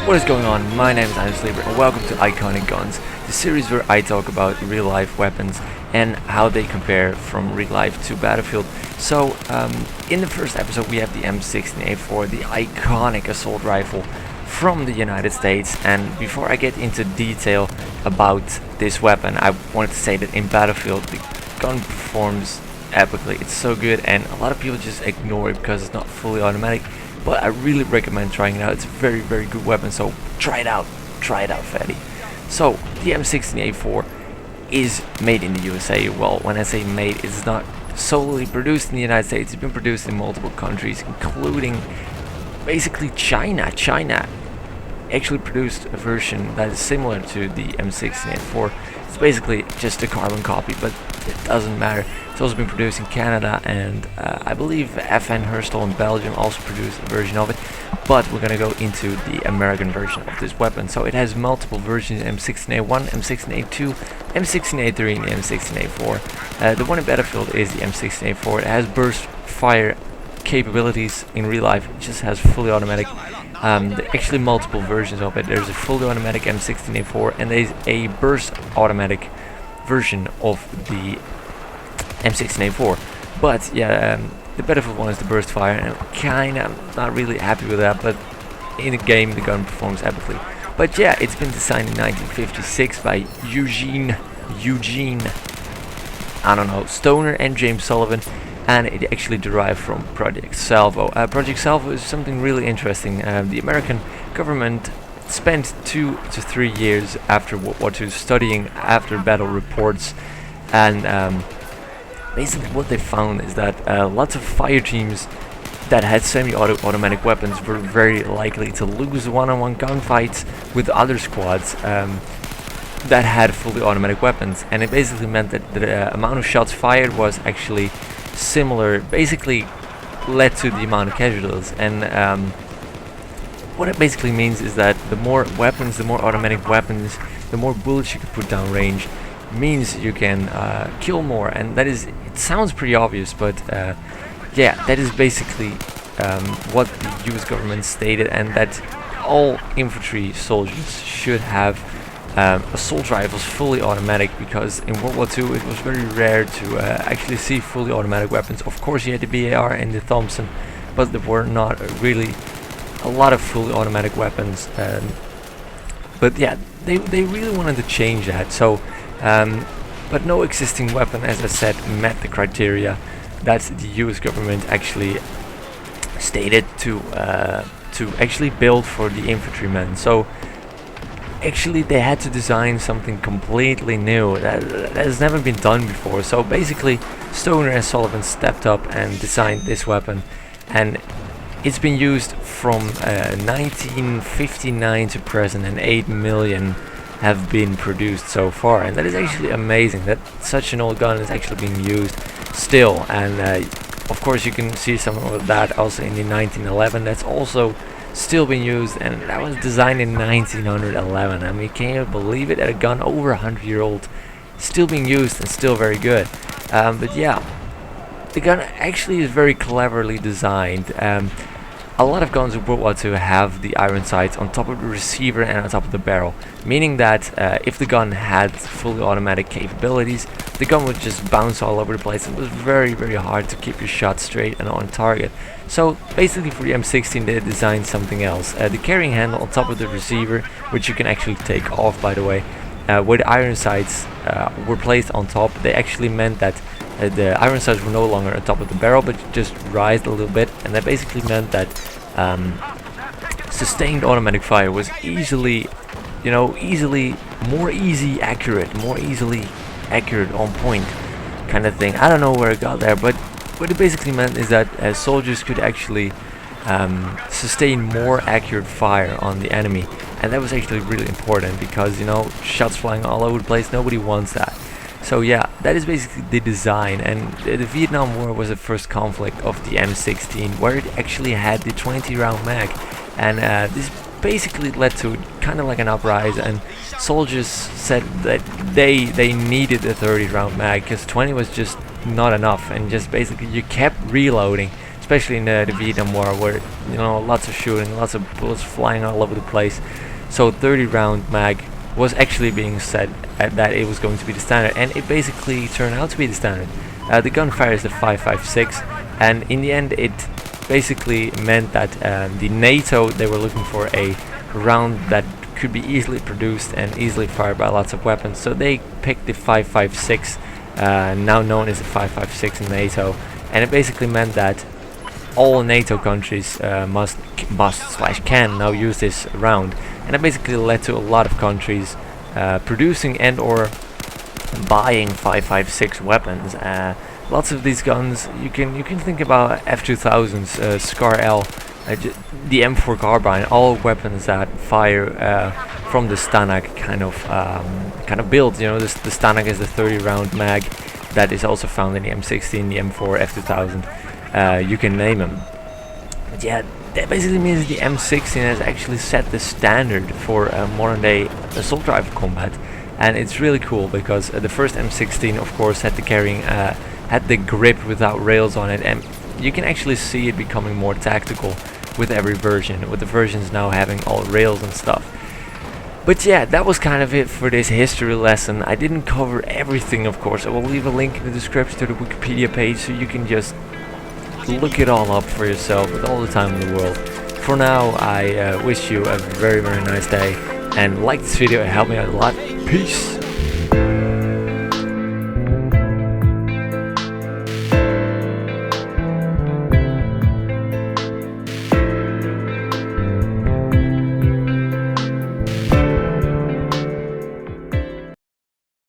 What is going on? My name is INFsleeper and welcome to Iconic Guns, the series where I talk about real life weapons and how they compare from real life to Battlefield. So, in the first episode we have the M16A4, the iconic assault rifle from the United States. And before I get into detail about this weapon, I wanted to say that in Battlefield the gun performs epically. It's so good and a lot of people just ignore it because it's not fully automatic. But I really recommend trying it out. It's a very, very good weapon, so try it out, fatty. So, the M16A4 is made in the USA. Well, when I say made, it's not solely produced in the United States. It's been produced in multiple countries, including basically China. China actually produced a version that is similar to the M16A4. It's basically just a carbon copy, but it doesn't matter. It's also been produced in Canada, and I believe FN Herstal in Belgium also produced a version of it. But we're gonna go into the American version of this weapon. So it has multiple versions: M16A1, M16A2, M16A3, and the M16A4. The one in Battlefield is the M16A4. It has burst fire capabilities. In real life it just has fully automatic. There are actually multiple versions of it. There's a fully automatic M16A4 and there's a burst automatic version of the M16A4. But yeah, the Battlefield one is the burst fire, and I'm kinda not really happy with that, but in the game the gun performs epically. But yeah, it's been designed in 1956 by Eugene, I don't know, Stoner and James Sullivan, and it actually derived from Project Salvo. Project Salvo is something really interesting. The American government spent 2 to 3 years after World War II studying after battle reports, and basically what they found is that lots of fire teams that had semi-automatic weapons were very likely to lose one-on-one gunfights with other squads that had fully automatic weapons, and it basically meant that the amount of shots fired was actually similar, basically led to the amount of casualties. And what it basically means is that the more weapons, the more automatic weapons, the more bullets you can put down range, means you can kill more. And that is, it sounds pretty obvious, but yeah, that is basically what the US government stated, and that all infantry soldiers should have assault rifles fully automatic, because in World War II it was very rare to actually see fully automatic weapons. Of course you had the BAR and the Thompson, but there were not really a lot of fully automatic weapons. But yeah, they really wanted to change that. So but no existing weapon, as I said, met the criteria that the US government actually stated to actually build for the infantrymen. So actually they had to design something completely new that has never been done before. So basically Stoner and Sullivan stepped up and designed this weapon, and it's been used from 1959 to present, and 8 million have been produced so far, and that is actually amazing that such an old gun is actually being used still. And of course you can see some of that also in the 1911, that's also still being used, and that was designed in 1911. I mean, can you believe it, that a gun over 100-year-old still being used and still very good. But yeah, the gun actually is very cleverly designed. A lot of guns in World War II have the iron sights on top of the receiver and on top of the barrel, meaning that if the gun had fully automatic capabilities, the gun would just bounce all over the place. It was very, very hard to keep your shot straight and on target. So basically for the M16 they designed something else. The carrying handle on top of the receiver, which you can actually take off, by the way, where the iron sights were placed on top, they actually meant that the iron sights were no longer on top of the barrel, but just rised a little bit, and that basically meant that sustained automatic fire was easily more easily accurate, on point kind of thing. I don't know where it got there, but what it basically meant is that soldiers could actually sustain more accurate fire on the enemy, and that was actually really important because, you know, shots flying all over the place, nobody wants that. So yeah, that is basically the design. And the Vietnam War was the first conflict of the M16, where it actually had the 20-round mag, and this basically led to kind of like an uprising, and soldiers said that they needed a 30-round mag because 20 was just not enough, and just basically you kept reloading, especially in the Vietnam War, where lots of shooting, lots of bullets flying all over the place. So 30 round mag was actually being said that it was going to be the standard, and it basically turned out to be the standard. The gunfire is the 5.56, and in the end it basically meant that the NATO, they were looking for a round that could be easily produced and easily fired by lots of weapons, so they picked the 5.56, now known as the 5.56 in NATO, and it basically meant that all NATO countries must/can now use this round, and it basically led to a lot of countries producing and or buying 5.56 weapons. Lots of these guns, you can think about F2000s, Scar L, the M4 carbine, all weapons that fire from the Stanag kind of build. The Stanag is the 30 round mag that is also found in the M16, the M4, F2000. You can name them. But yeah, that basically means the M16 has actually set the standard for modern day assault rifle combat, and it's really cool because the first M16, of course, had the grip without rails on it, and you can actually see it becoming more tactical with every version, with the versions now having all rails and stuff. But yeah, that was kind of it for this history lesson. I didn't cover everything, of course. I will leave a link in the description to the Wikipedia page so you can just look it all up for yourself with all the time in the world. For now, I wish you a very, very nice day, and like this video, it helped me out a lot. Peace!